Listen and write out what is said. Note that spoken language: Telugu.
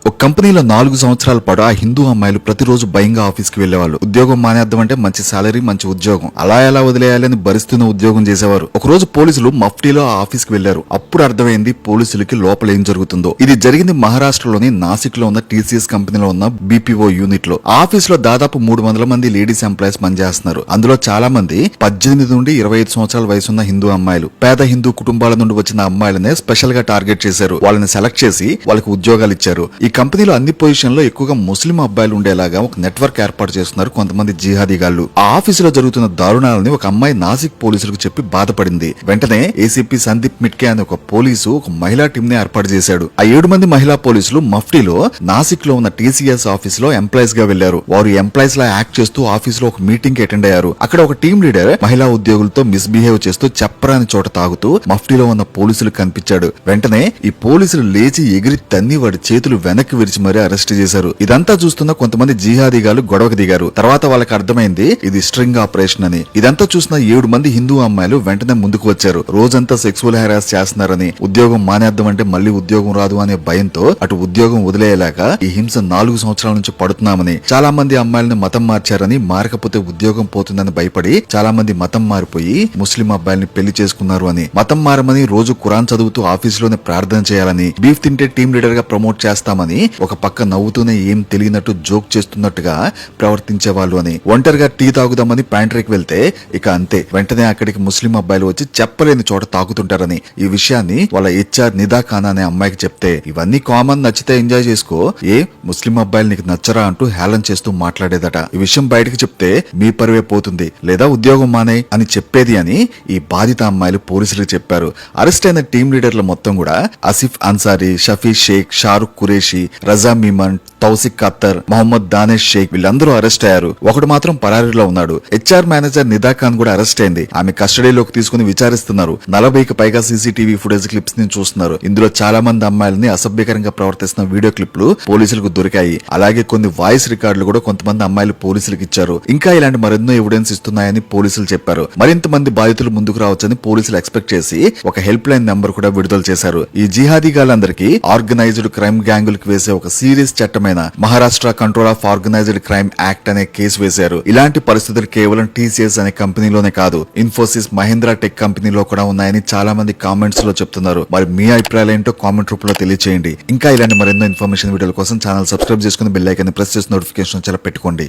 ఒక కంపెనీలో 4 సంవత్సరాల పాటు ఆ హిందూ అమ్మాయిలు ప్రతిరోజు భయంగా ఆఫీస్ కి వెళ్లేవాళ్ళు. ఉద్యోగం మానేద్దాం అంటే మంచి సాలరీ, మంచి ఉద్యోగం, అలా ఎలా వదిలేయాలని భరిస్తున్న ఉద్యోగం చేసేవారు. ఒక రోజు పోలీసులు మఫ్టీలో ఆ ఆఫీస్ కి వెళ్లారు. అప్పుడు అర్థమైంది పోలీసులకి లోపల ఏం జరుగుతుందో. ఇది జరిగింది మహారాష్ట్రలోని నాసిక్ లో ఉన్న టీసీఎస్ కంపెనీలో ఉన్న బీపీఓ యూనిట్ లో. ఆ ఆఫీస్ లో దాదాపు 300 మంది లేడీస్ ఎంప్లాయీస్ పనిచేస్తున్నారు. అందులో చాలా మంది 18 నుండి 25 సంవత్సరాల వయసున్న హిందూ అమ్మాయిలు. పేద హిందూ కుటుంబాల నుండి వచ్చిన అమ్మాయిలనే స్పెషల్ గా టార్గెట్ చేశారు. వాళ్ళని సెలెక్ట్ చేసి వాళ్ళకి ఉద్యోగాలు ఇచ్చారు. ఈ కంపెనీలో అన్ని పొజిషన్ లో ఎక్కువగా ముస్లిం అబ్బాయిలు ఉండేలాగా ఒక నెట్వర్క్ ఏర్పాటు చేస్తున్నారు కొంతమంది జిహాదీగాళ్లు. ఆ ఆఫీసులో జరుగుతున్న దారుణాలని ఒక అమ్మాయి నాసిక్ పోలీసులకు చెప్పి బాధపడింది. వెంటనే ఏసీపీ సందీప్ మిట్కే అనే ఒక పోలీసు ఒక మహిళా టీం ని ఏర్పాటు చేశాడు. ఆ 7 మంది మహిళా పోలీసులు మఫ్టీలో నాసిక్ లో ఉన్న టీసీఎస్ ఆఫీస్ లో ఎంప్లాయీస్ గా వెళ్లారు. వారు ఎంప్లాయీస్ లా యాక్ట్ చేస్తూ ఆఫీస్ లో ఒక మీటింగ్ కి అటెండ్ అయ్యారు. అక్కడ ఒక టీం లీడర్ మహిళా ఉద్యోగులతో మిస్బిహేవ్ చేస్తూ చెప్పరాని చోట తాగుతూ మఫ్టీలో ఉన్న పోలీసులు కనిపించాడు. వెంటనే ఈ పోలీసులు లేచి ఎగిరి తన్ని వాడి చేతులు వెనక్కి విరిచి మరీ అరెస్ట్ చేశారు. ఇదంతా చూస్తున్న కొంతమంది జిహాదీగాలు గొడవకు దిగారు. తర్వాత వాళ్ళకి అర్థమైంది ఇది స్ట్రింగ్ ఆపరేషన్ అని. ఇదంతా చూసిన 7 మంది హిందూ అమ్మాయిలు వెంటనే ముందుకు వచ్చారు. రోజంతా సెక్సువల్ హెరాస్ చేస్తున్నారని, ఉద్యోగం మానేద్దాం అంటే మళ్ళీ ఉద్యోగం రాదు అనే భయంతో అటు ఉద్యోగం వదిలేయలేక ఈ హింస 4 సంవత్సరాల నుంచి పడుతున్నామని, చాలా మంది అమ్మాయిలను మతం మార్చారని, మారకపోతే ఉద్యోగం పోతుందని భయపడి చాలా మంది మతం మారిపోయి ముస్లిం అబ్బాయిల్ని పెళ్లి చేసుకున్నారు అని, మతం మారమని రోజు ఖురాన్ చదువుతూ ఆఫీసులోనే ప్రార్థన చేయాలని, బీఫ్ తింటే టీం లీడర్ గా ప్రమోట్ చేస్తామని, ఒక పక్క నవ్వుతూనే ఏం తెలియనట్టు జోక్ చేస్తున్నట్టుగా ప్రవర్తించే వాళ్ళు అని, ఒంటరిగా టీ తాగుదామని ప్యాంట్రీకి వెళ్తే ఇక అంతే వెంటనే అక్కడికి ముస్లిం అబ్బాయిలు వచ్చి చెప్పలేని చోట తాగుతుంటారని, ఈ విషయాన్ని వాళ్ళ హెచ్ఆర్ నిదా ఖానా అనే అమ్మాయికి చెప్తే ఇవన్నీ కామన్, నచ్చితే ఎంజాయ్ చేసుకో, ఏ ముస్లిం అబ్బాయిలు నీకు నచ్చరా అంటూ హేళన చేస్తూ మాట్లాడేదట. ఈ విషయం బయటకు చెప్తే మీ పరువే పోతుంది లేదా ఉద్యోగం మానే అని చెప్పేది అని ఈ బాధిత అమ్మాయిలు పోలీసులకు చెప్పారు. అరెస్ట్ అయిన టీం లీడర్ల మొత్తం కూడా ఆసిఫ్ అన్సారీ, షఫీ షేక్, షారుఖ్ కురేషి, రజా మీమన్, తౌసిక్ ఖత్తర్, మొహమ్మద్ దానేష్ షేక్ వీళ్ళందరూ అరెస్ట్ అయ్యారు. ఒకడు మాత్రం పరారీలో ఉన్నాడు. హెచ్ఆర్ మేనేజర్ నిదా ఖాన్ కూడా అరెస్ట్ అయింది. ఆమె కస్టడీలోకి తీసుకుని విచారిస్తున్నారు. 40కి పైగా సీసీటీవీ ఫుటేజ్ క్లిప్స్ ని చూస్తున్నారు. ఇందులో చాలా మంది అమ్మాయిలని అసభ్యకరంగా ప్రవర్తిస్తున్న వీడియో క్లిప్లు పోలీసులకు దొరికాయి. అలాగే కొన్ని వాయిస్ రికార్డులు కూడా కొంతమంది అమ్మాయిలు పోలీసులకు ఇచ్చారు. ఇంకా ఇలాంటి మరెన్నో ఎవిడెన్స్ ఇస్తున్నాయని పోలీసులు చెప్పారు. మరింత మంది బాధితులు ముందుకు రావచ్చని పోలీసులు ఎక్స్పెక్ట్ చేసి ఒక హెల్ప్ లైన్ నెంబర్ కూడా విడుదల చేశారు. ఈ జిహాదీగాళ్ళందరికీ ఆర్గనైజ్డ్ క్రైమ్ గ్యాంగులకు వేసే ఒక సీరియస్ చట్టమైన Maharashtra Control of Organised Crime Act అనే కేసు వేశారు. ఇలాంటి పరిస్థితులు కేవలం టీసీఎస్ అనే కంపెనీలోనే కాదు, ఇన్ఫోసిస్, మహీంద్రా టెక్ కంపెనీలో కూడా ఉన్నాయని చాలా మంది కామెంట్స్ లో చెప్తున్నారు. మరి మీ అభిప్రాయాలు ఏంటో కామెంట్ రూపంలో తెలియజేయండి. ఇంకా ఇలాంటి మరెన్నో ఇన్ఫర్మేషన్ వీడియోల కోసం ఛానల్ సబ్స్క్రైబ్ చేసుకుని బెల్ ఐకాన్ ప్రెస్ చేసి నోటిఫికేషన్ చాలా పెట్టుకోండి.